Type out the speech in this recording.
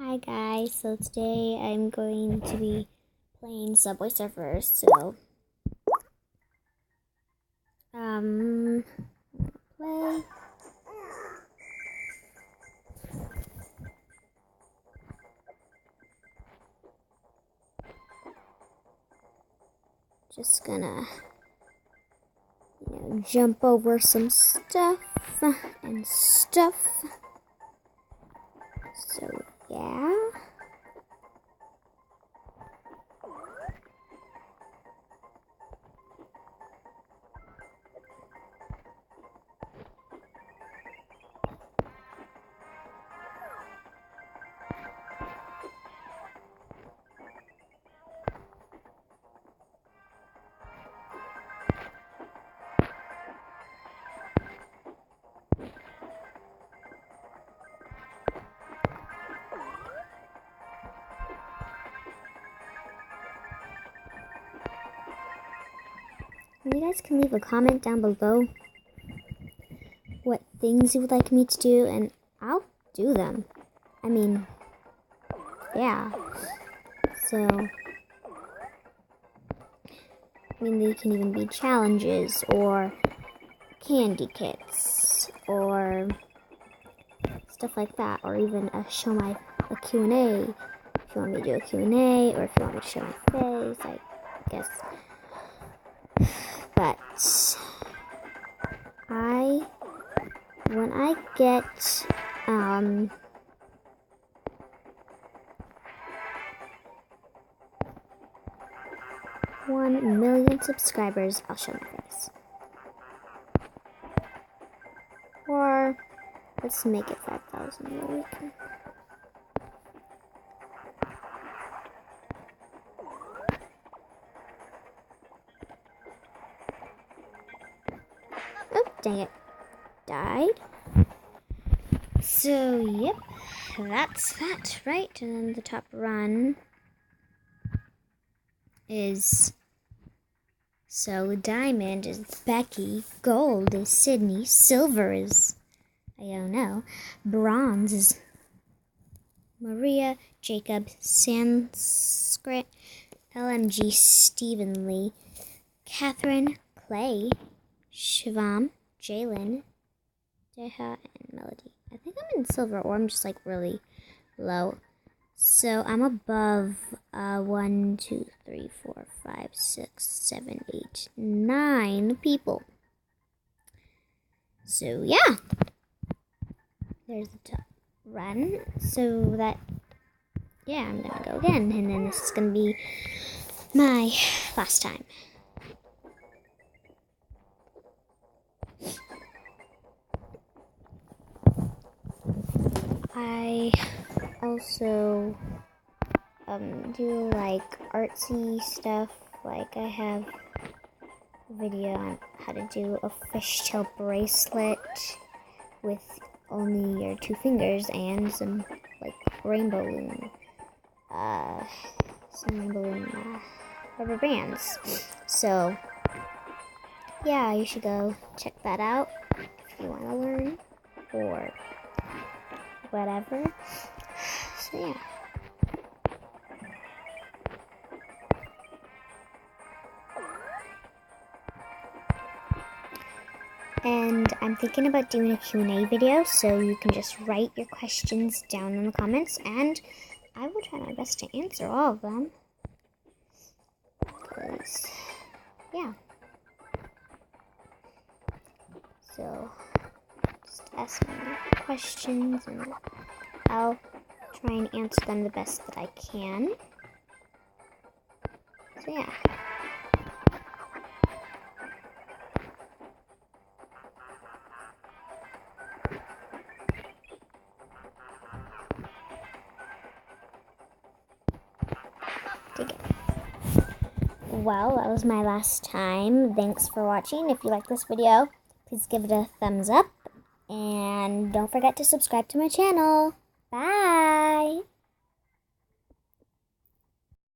Hi guys, so today I'm going to be playing Subway Surfers, so play. Just gonna jump over some stuff and stuff. So yeah. You guys can leave a comment down below what things you would like me to do, and I'll do them. I mean, yeah. So, they can even be challenges or candy kits or stuff like that, or even a Q&A. If you want me to do a Q&A, or if you want me to show my face, I guess. But when I get 1 million subscribers, I'll show my face. Or let's make it 5,000 real week. Oh, dang it. Died. So, yep. That's that, right? And then the top run is... So, diamond is Becky, gold is Sydney, silver is... I don't know. Bronze is Maria, Jacob, Sanskrit, LMG, Stephen Lee, Catherine, Clay, Shivam, Jalen, Deha, and Melody. I think I'm in silver, or I'm just like really low. So I'm above 1, 2, 3, 4, 5, 6, 7, 8, 9 people. So yeah. There's the top run. So that, yeah, I'm gonna go again, and then this is gonna be my last time. I also do like artsy stuff. Like I have a video on how to do a fishtail bracelet with only your 2 fingers and some like rainbow balloon, rubber bands. So yeah, you should go check that out if you want to learn or whatever. So yeah. And I'm thinking about doing a Q&A video, so you can just write your questions down in the comments, and I will try my best to answer all of them. Because, yeah. So, just ask me questions, and I'll try and answer them the best that I can. So, yeah. Well, that was my last time. Thanks for watching. If you like this video, please give it a thumbs up. And don't forget to subscribe to my channel. Bye!